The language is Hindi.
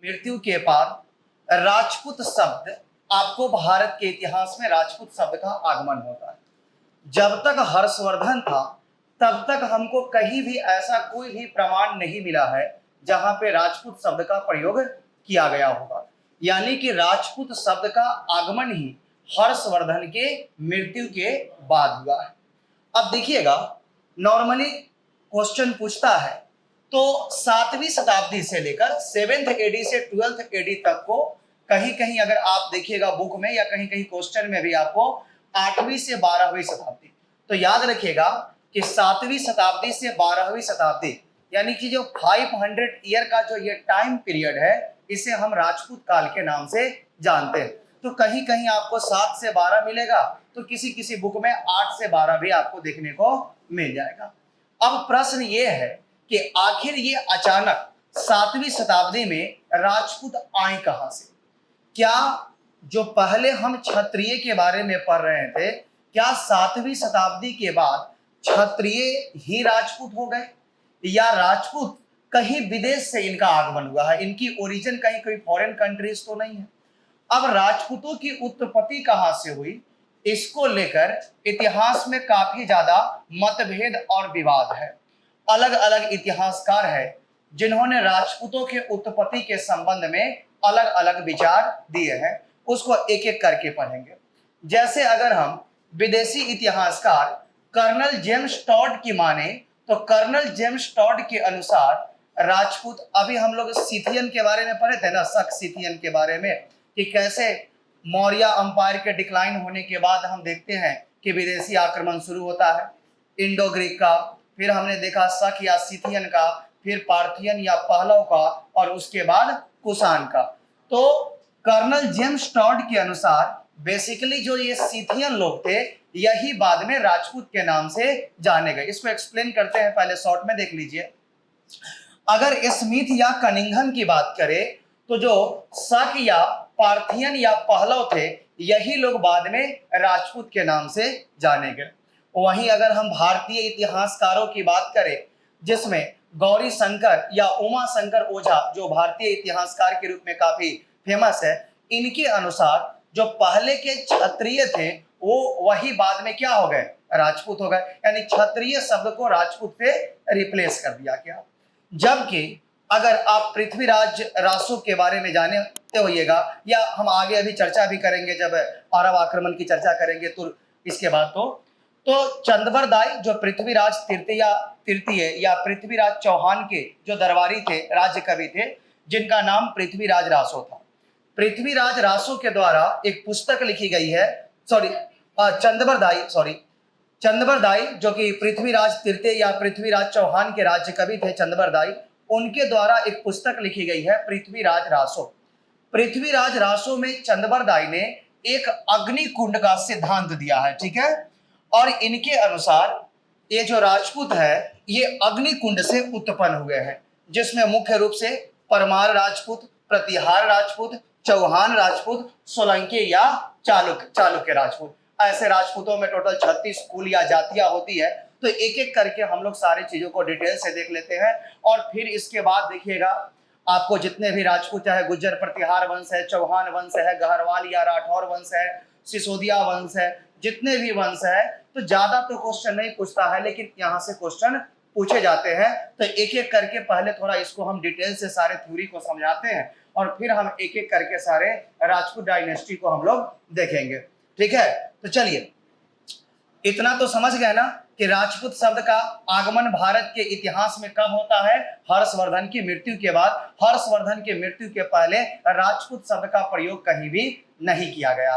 मृत्यु के बाद राजपूत शब्द, आपको भारत के इतिहास में राजपूत शब्द का आगमन होता है। जब तक हर्षवर्धन था तब तक हमको कहीं भी ऐसा कोई भी प्रमाण नहीं मिला है जहां पे राजपूत शब्द का प्रयोग किया गया होगा। यानी कि राजपूत शब्द का आगमन ही हर्षवर्धन के मृत्यु के बाद हुआ है। अब देखिएगा, नॉर्मली क्वेश्चन पूछता है तो 7वीं शताब्दी से लेकर 7th AD से 12th AD तक को कहीं कहीं अगर आप देखिएगा बुक में या कहीं कहीं क्वेश्चन में भी आपको 8वीं से 12वीं शताब्दी, तो याद रखिएगा कि 7वीं शताब्दी से 12वीं शताब्दी यानी कि जो 500 ईयर का जो ये टाइम पीरियड है इसे हम राजपूत काल के नाम से जानते हैं। तो कहीं कहीं आपको 7 से 12 मिलेगा, तो किसी किसी बुक में 8 से 12 भी आपको देखने को मिल जाएगा। अब प्रश्न ये है कि आखिर ये अचानक 7वीं शताब्दी में राजपूत आए कहां से? क्या जो पहले हम क्षत्रिय के बारे में पढ़ रहे थे, क्या 7वीं शताब्दी के बाद क्षत्रिय ही राजपूत हो गए, या राजपूत कहीं विदेश से इनका आगमन हुआ है, इनकी ओरिजिन कहीं कोई फॉरेन कंट्रीज तो नहीं है? अब राजपूतों की उत्पत्ति कहां से हुई, इसको लेकर इतिहास में काफी ज्यादा मतभेद और विवाद है। अलग अलग इतिहासकार है जिन्होंने राजपूतों के उत्पत्ति के संबंध में अलग अलग विचार दिए हैं, उसको एक एक करके पढ़ेंगे। जैसे अगर हम विदेशी इतिहासकार कर्नल जेम्स टॉड की माने तो कर्नल जेम्स टॉड के अनुसार राजपूत, अभी हम लोग सिथियन के बारे में पढ़े थे ना, शक सिथियन के बारे में, कि कैसे मौर्य अंपायर के डिक्लाइन होने के बाद हम देखते हैं कि विदेशी आक्रमण शुरू होता है, इंडो ग्रीक का, फिर हमने देखा शक या सिथियन का, फिर पार्थियन या पहलव का, और उसके बाद कुषाण का। तो कर्नल जेम्स टॉड के अनुसार बेसिकली जो ये सिथियन लोग थे यही बाद में राजपूत के नाम से जाने गए। इसको एक्सप्लेन करते हैं, पहले शॉर्ट में देख लीजिए। अगर स्मिथ या कनिंघम की बात करें तो जो शक या पार्थियन या पहलव थे यही लोग बाद में राजपूत के नाम से जाने गए। वहीं अगर हम भारतीय इतिहासकारों की बात करें जिसमें गौरी शंकर या उमा शंकर ओझा जो भारतीय इतिहासकार के रूप में काफी फेमस है, इनके अनुसार जो पहले के क्षत्रिय थे वो वही बाद में क्या हो गए, राजपूत हो गए। यानी क्षत्रिय शब्द को राजपूत से रिप्लेस कर दिया गया। जबकि अगर आप पृथ्वीराज रासो के बारे में जानते होइएगा, या हम आगे अभी चर्चा भी करेंगे जब अरब आक्रमण की चर्चा करेंगे तो इसके बाद तो चंदबरदाई जो पृथ्वीराज तृतीय या पृथ्वीराज चौहान के जो दरबारी थे, राज्य कवि थे, जिनका नाम पृथ्वीराज रासो था। पृथ्वीराज रासो के द्वारा एक पुस्तक लिखी गई है, चंदबरदाई जो कि पृथ्वीराज तृतीय या पृथ्वीराज चौहान के राज्य कवि थे, चंदबरदाई, उनके द्वारा एक पुस्तक लिखी गई है पृथ्वीराज रासो। पृथ्वीराज रासो में चंदबरदाई ने एक अग्नि कुंड का सिद्धांत दिया है, ठीक है। और इनके अनुसार ये जो राजपूत है ये अग्नि कुंड से उत्पन्न हुए हैं, जिसमें मुख्य रूप से परमार राजपूत, प्रतिहार राजपूत, चौहान राजपूत, सोलंकी या चालुक्य राजपूत, ऐसे राजपूतों में टोटल 36 कुल या जातियां होती है। तो एक एक करके हम लोग सारी चीजों को डिटेल से देख लेते हैं, और फिर इसके बाद देखिएगा आपको जितने भी राजपूत, चाहे गुज्जर प्रतिहार वंश है, चौहान वंश है, गहरवाल या राठौर वंश है, सिसोदिया वंश है, जितने भी वंश है, तो ज्यादा तो क्वेश्चन नहीं पूछता है, लेकिन यहाँ से क्वेश्चन पूछे जाते हैं। तो एक एक करके पहले थोड़ा इसको हम डिटेल से सारे थ्योरी को समझाते हैं, और फिर हम एक एक करके सारे राजपूत डायनेस्टी को हम लोग देखेंगे, ठीक है। तो चलिए, इतना तो समझ गए ना कि राजपूत शब्द का आगमन भारत के इतिहास में कब होता है, हर्षवर्धन की मृत्यु के बाद। हर्षवर्धन की मृत्यु के पहले राजपूत शब्द का प्रयोग कहीं भी नहीं किया गया।